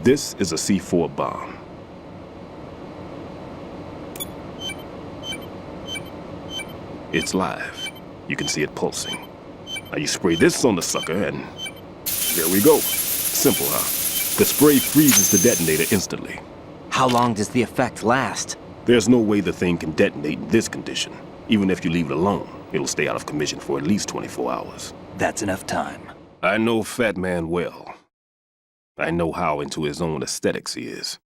This is a C4 bomb. It's live. You can see it pulsing. Now you spray this on the sucker and there we go. Simple, huh? The spray freezes the detonator instantly. How long does the effect last? There's no way the thing can detonate in this condition. Even if you leave it alone, it'll stay out of commission for at least 24 hours. That's enough time. I know Fat Man well. I know how into his own aesthetics he is.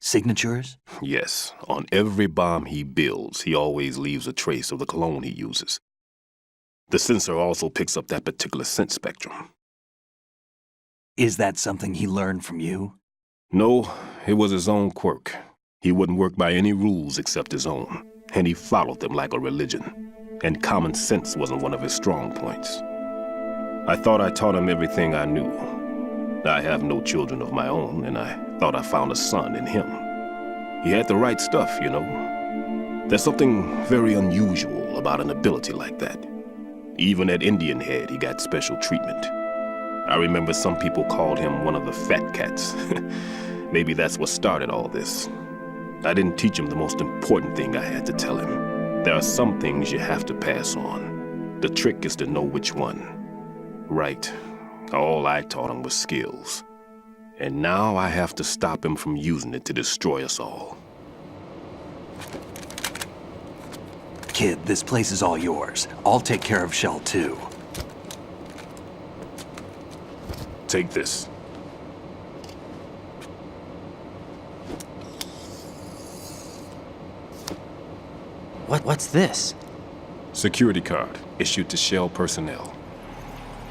Signatures? Yes, on every bomb he builds, he always leaves a trace of the cologne he uses. The sensor also picks up that particular scent spectrum. Is that something he learned from you? No, it was his own quirk. He wouldn't work by any rules except his own, and he followed them like a religion. And common sense wasn't one of his strong points. I thought I taught him everything I knew. I have no children of my own, and I thought I found a son in him. He had the right stuff, you know. There's something very unusual about an ability like that. Even at Indian Head, he got special treatment. I remember some people called him one of the fat cats. Maybe that's what started all this. I didn't teach him the most important thing I had to tell him. There are some things you have to pass on. The trick is to know which one. Right. All I taught him was skills. And now I have to stop him from using it to destroy us all. Kid, this place is all yours. I'll take care of Shell too. Take this. What's this? Security card issued to Shell personnel.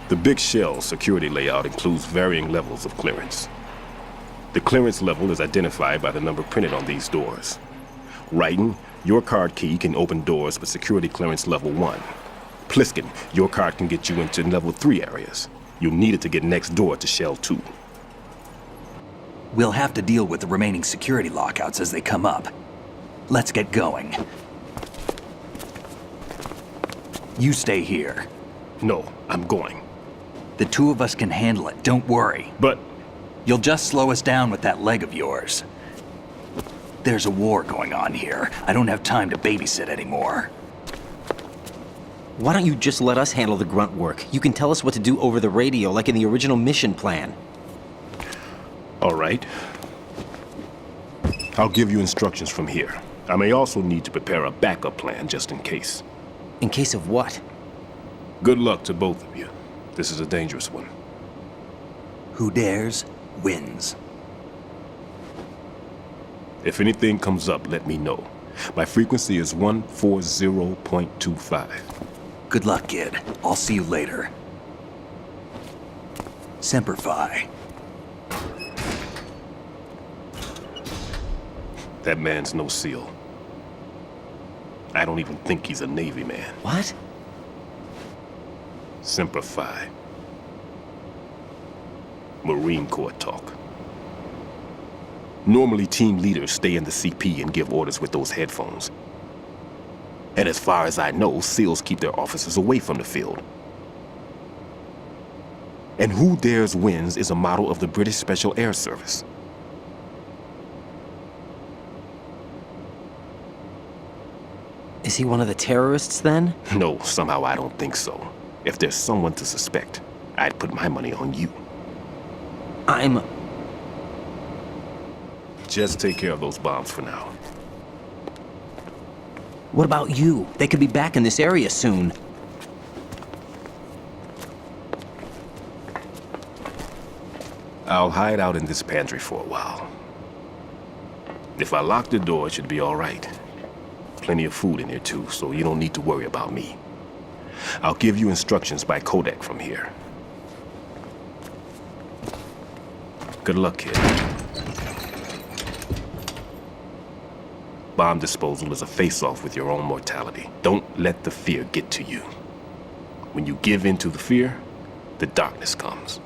The Big Shell security layout includes varying levels of clearance. The clearance level is identified by the number printed on these doors. Writing, your card key can open doors with security clearance level 1. Pliskin, your card can get you into level 3 areas. You'll need it to get next door to Shell 2. We'll have to deal with the remaining security lockouts as they come up. Let's get going. You stay here. No, I'm going. The two of us can handle it, don't worry. But You'll just slow us down with that leg of yours. There's a war going on here. I don't have time to babysit anymore. Why don't you just let us handle the grunt work? You can tell us what to do over the radio like in the original mission plan. all right. I'll give you instructions from here. I may also need to prepare a backup plan just in case. In case of what? Good luck to both of you. This is a dangerous one. Who dares, wins. If anything comes up, let me know. My frequency is 140.25. Good luck, kid. I'll see you later. Semper Fi. That man's no SEAL. I don't even think he's a Navy man. What? Semper Fi. Marine Corps talk. Normally, team leaders stay in the CP and give orders with those headphones. And as far as I know, SEALs keep their officers away from the field. And Who Dares Wins is a motto of the British Special Air Service. Is he one of the terrorists then? No, somehow I don't think so. If there's someone to suspect, I'd put my money on you. Just take care of those bombs for now. What about you? They could be back in this area soon. I'll hide out in this pantry for a while. If I lock the door, it should be all right. Plenty of food in here too, so you don't need to worry about me. I'll give you instructions by codec from here. Good luck, kid. Bomb disposal is a face-off with your own mortality. Don't let the fear get to you. When you give in to the fear, the darkness comes.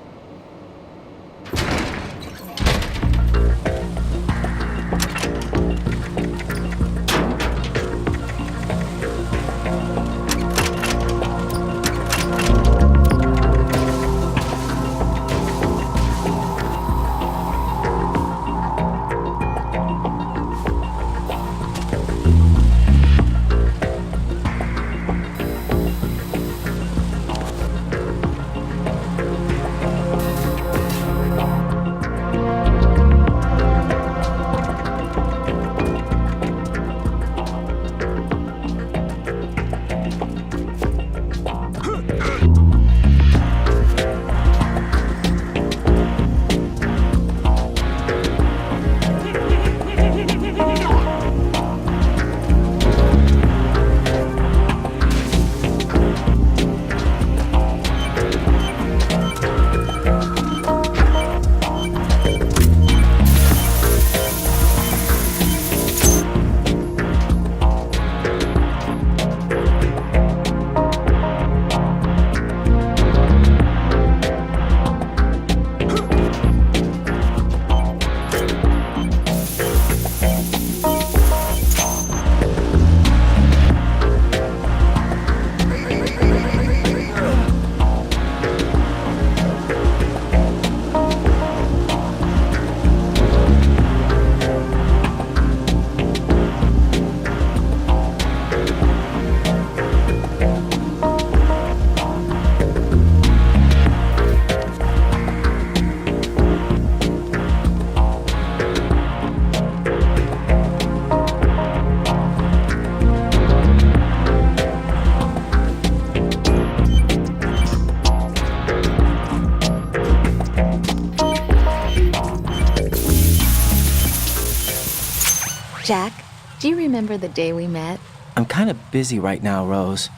Jack, do you remember the day we met? I'm kind of busy right now, Rose.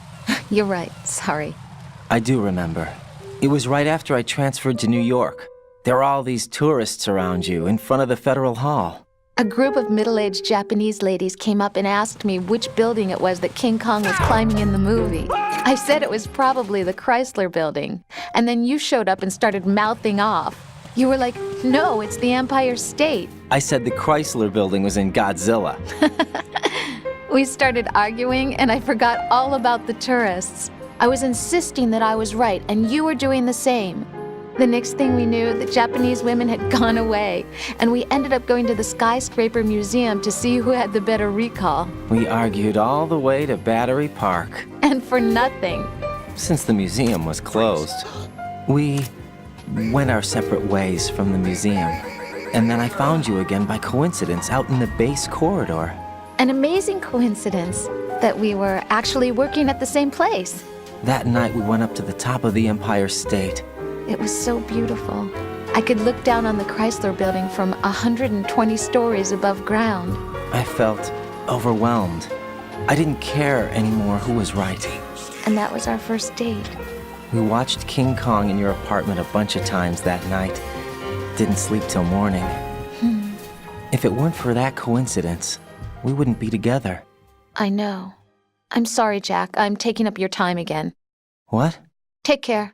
You're right, sorry. I do remember. It was right after I transferred to New York. There were all these tourists around you in front of the Federal Hall. A group of middle-aged Japanese ladies came up and asked me which building it was that King Kong was climbing in the movie. I said it was probably the Chrysler Building. And then you showed up and started mouthing off. You were like, no, it's the Empire State. I said the Chrysler Building was in Godzilla. We started arguing, and I forgot all about the tourists. I was insisting that I was right, and you were doing the same. The next thing we knew, the Japanese women had gone away, and we ended up going to the Skyscraper Museum to see who had the better recall. We argued all the way to Battery Park. And for nothing. Since the museum was closed, we went our separate ways from the museum. And then I found you again by coincidence out in the base corridor. An amazing coincidence that we were actually working at the same place. That night we went up to the top of the Empire State. It was so beautiful. I could look down on the Chrysler Building from 120 stories above ground. I felt overwhelmed. I didn't care anymore who was right. And that was our first date. We watched King Kong in your apartment a bunch of times that night. Didn't sleep till morning. If it weren't for that coincidence, we wouldn't be together. I know. I'm sorry, Jack. I'm taking up your time again. What? Take care.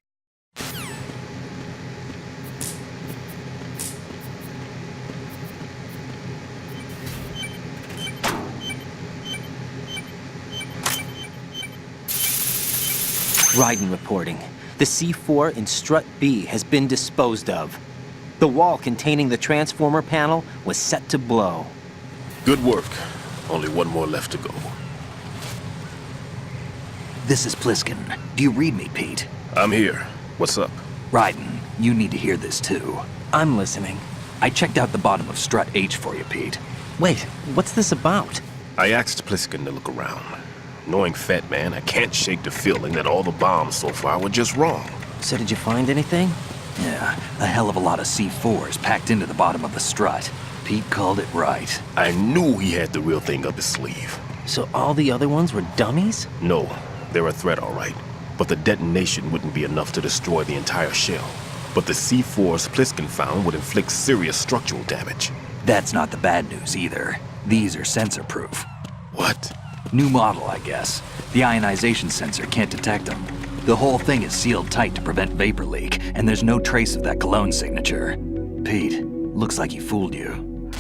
Raiden reporting. The C4 in Strut B has been disposed of. The wall containing the transformer panel was set to blow. Good work. Only one more left to go. This is Pliskin. Do you read me, Pete? I'm here. What's up? Raiden, you need to hear this too. I'm listening. I checked out the bottom of Strut H for you, Pete. Wait, what's this about? I asked Pliskin to look around. Knowing Fat Man, I can't shake the feeling that all the bombs so far were just wrong. So did you find anything? Yeah, a hell of a lot of C4s packed into the bottom of the strut. Pete called it right. I knew he had the real thing up his sleeve. So all the other ones were dummies? No, they're a threat, all right. But the detonation wouldn't be enough to destroy the entire shell. But the C4s Pliskin found would inflict serious structural damage. That's not the bad news either. These are sensor-proof. What? New model, I guess. The ionization sensor can't detect them. The whole thing is sealed tight to prevent vapor leak, and there's no trace of that cologne signature. Pete, looks like he fooled you.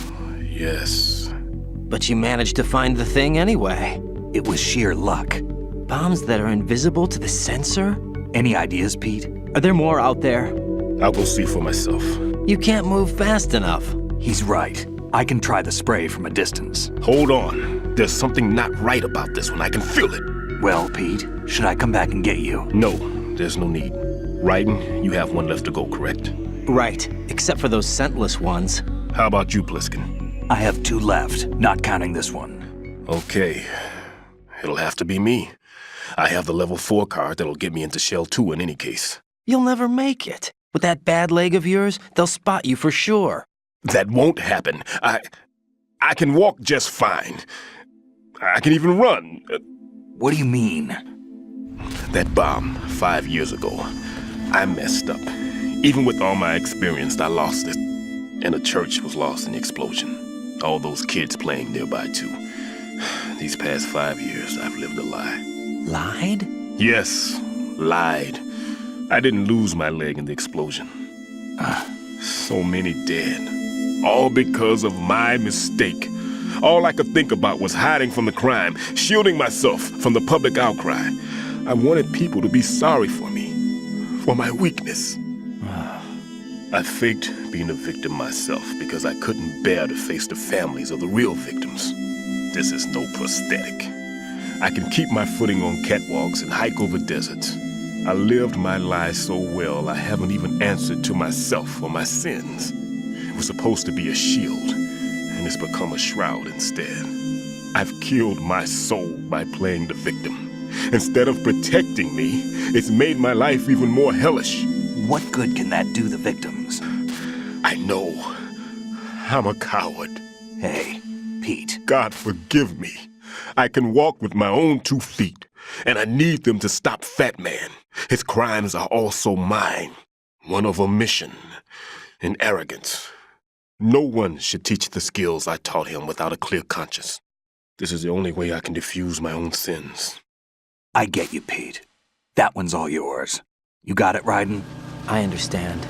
Yes. But you managed to find the thing anyway. It was sheer luck. Bombs that are invisible to the sensor? Any ideas, Pete? Are there more out there? I'll go see for myself. You can't move fast enough. He's right. I can try the spray from a distance. Hold on. There's something not right about this one. I can feel it. Well, Pete, should I come back and get you? No, there's no need. Raiden, you have one left to go, correct? Right, except for those scentless ones. How about you, Pliskin? I have 2 left, not counting this one. Okay. It'll have to be me. I have the level 4 card that'll get me into Shell 2 in any case. You'll never make it. With that bad leg of yours, they'll spot you for sure. That won't happen. I can walk just fine. I can even run. What do you mean? That bomb 5 years ago, I messed up. Even with all my experience, I lost it. And the church was lost in the explosion. All those kids playing nearby, too. These past 5 years, I've lived a lie. Lied? Yes, lied. I didn't lose my leg in the explosion. So many dead. All because of my mistake. All I could think about was hiding from the crime, shielding myself from the public outcry. I wanted people to be sorry for me, for my weakness. I faked being a victim myself because I couldn't bear to face the families of the real victims. This is no prosthetic. I can keep my footing on catwalks and hike over deserts. I lived my life so well I haven't even answered to myself for my sins. It was supposed to be a shield, and it's become a shroud instead. I've killed my soul by playing the victim. Instead of protecting me, it's made my life even more hellish. What good can that do the victims? I know. I'm a coward. Hey, Pete. God forgive me. I can walk with my own 2 feet, and I need them to stop Fat Man. His crimes are also mine. One of omission and arrogance. No one should teach the skills I taught him without a clear conscience. This is the only way I can diffuse my own sins. I get you, Pete. That one's all yours. You got it, Raiden? I understand.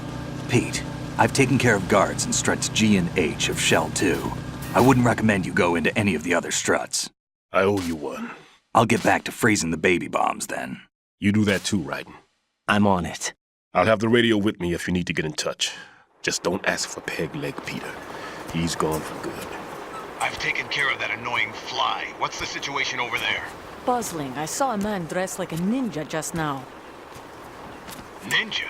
Pete, I've taken care of guards in struts G and H of Shell 2. I wouldn't recommend you go into any of the other struts. I owe you one. I'll get back to freezing the baby bombs then. You do that too, Raiden. I'm on it. I'll have the radio with me if you need to get in touch. Just don't ask for Peg Leg Peter. He's gone for good. I've taken care of that annoying fly. What's the situation over there? Puzzling. I saw a man dressed like a ninja just now. Ninja?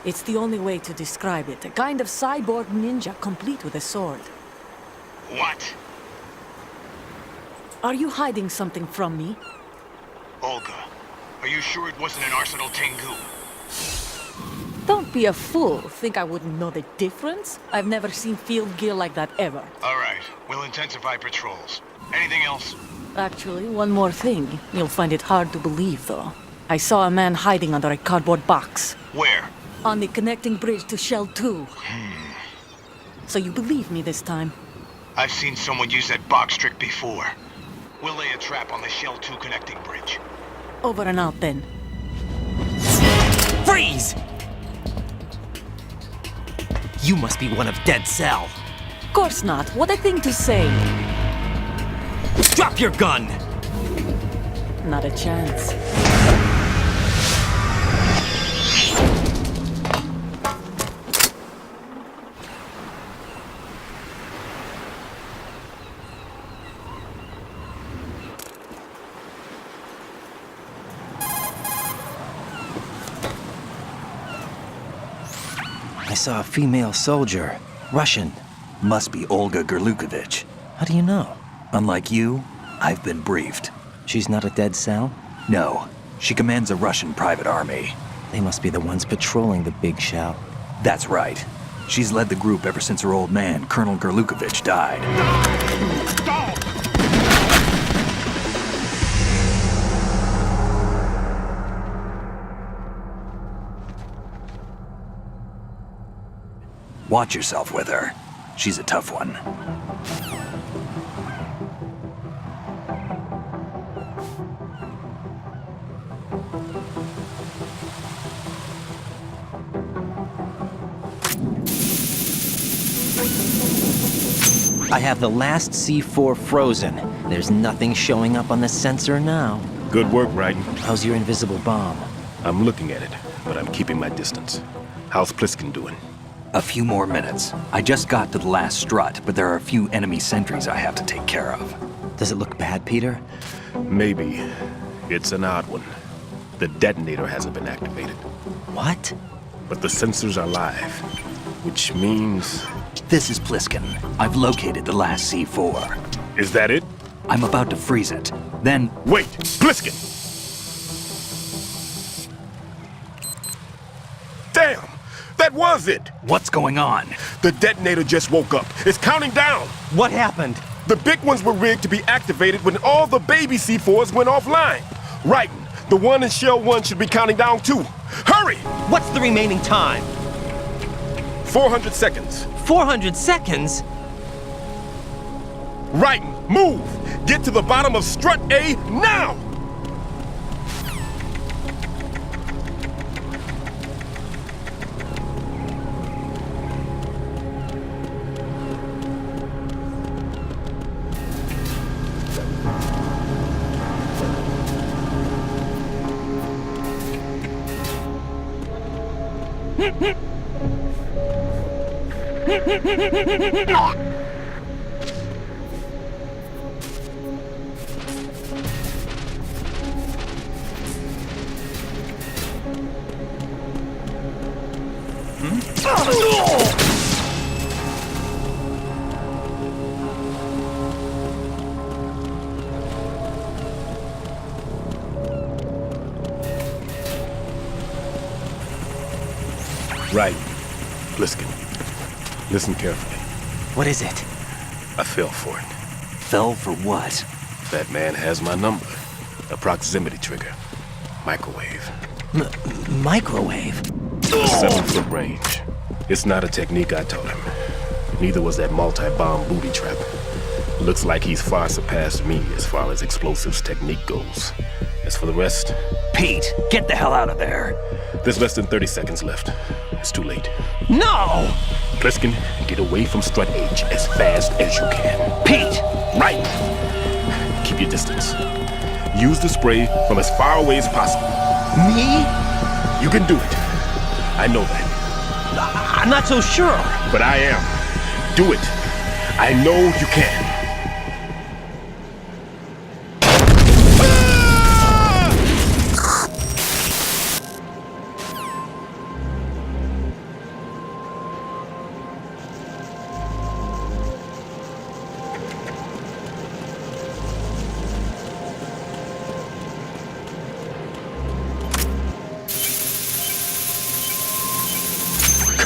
It's the only way to describe it. A kind of cyborg ninja complete with a sword. What? Are you hiding something from me? Olga, are you sure it wasn't an Arsenal Tengu? Don't be a fool. Think I wouldn't know the difference? I've never seen field gear like that ever. All right, we'll intensify patrols. Anything else? Actually, one more thing. You'll find it hard to believe, though. I saw a man hiding under a cardboard box. Where? On the connecting bridge to Shell 2. So you believe me this time? I've seen someone use that box trick before. We'll lay a trap on the Shell 2 connecting bridge. Over and out then. Freeze! You must be one of Dead Cell. Of course not. What a thing to say. Drop your gun! Not a chance. I saw a female soldier. Russian. Must be Olga Gerlukovich. How do you know? Unlike you, I've been briefed. She's not a Dead Cell? No, she commands a Russian private army. They must be the ones patrolling the big shell. That's right. She's led the group ever since her old man, Colonel Gerlukovich, died. Watch yourself with her. She's a tough one. I have the last C4 frozen. There's nothing showing up on the sensor now. Good work, Raiden. How's your invisible bomb? I'm looking at it, but I'm keeping my distance. How's Pliskin doing? A few more minutes. I just got to the last strut, but there are a few enemy sentries I have to take care of. Does it look bad, Peter? Maybe. It's an odd one. The detonator hasn't been activated, What? but the sensors are live, which means... This is Pliskin. I've located the last C4. Is that it? I'm about to freeze it. Then, Wait! Pliskin! Damn! That was it! what's going on? The detonator just woke up. It's counting down! What happened? The big ones were rigged to be activated when all the baby C4s went offline. Raiden, the one in Shell 1 should be counting down too. Hurry! What's the remaining time? 400 seconds. 400 seconds? Raiden, move! Get to the bottom of strut A now! Right. Pliskin. Listen carefully. What is it? I fell for it. Fell for what? That man has my number. A proximity trigger. Microwave. Microwave? A 7-foot range. It's not a technique I taught him. Neither was that multi-bomb booby trap. Looks like he's far surpassed me as far as explosives technique goes. As for the rest, Pete, get the hell out of there. there's less than 30 seconds left. It's too late. No! Pliskin, get away from Strut H as fast as you can. Pete! Right! Keep your distance. Use the spray from as far away as possible. Me? You can do it. I know that. I'm not so sure. But I am. Do it. I know you can.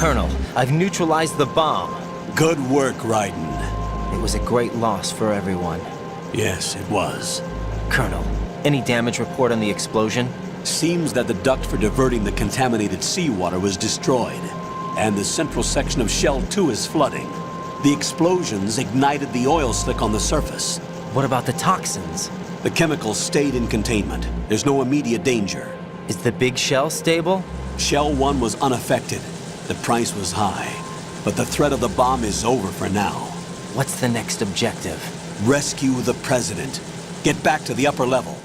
Colonel, I've neutralized the bomb. Good work, Raiden. It was a great loss for everyone. Yes, it was. Colonel, any damage report on the explosion? Seems that the duct for diverting the contaminated seawater was destroyed, and the central section of Shell 2 is flooding. The explosions ignited the oil slick on the surface. What about the toxins? The chemicals stayed in containment. There's no immediate danger. Is the big shell stable? Shell 1 was unaffected. The price was high, but the threat of the bomb is over for now. What's the next objective? Rescue the President. Get back to the upper level.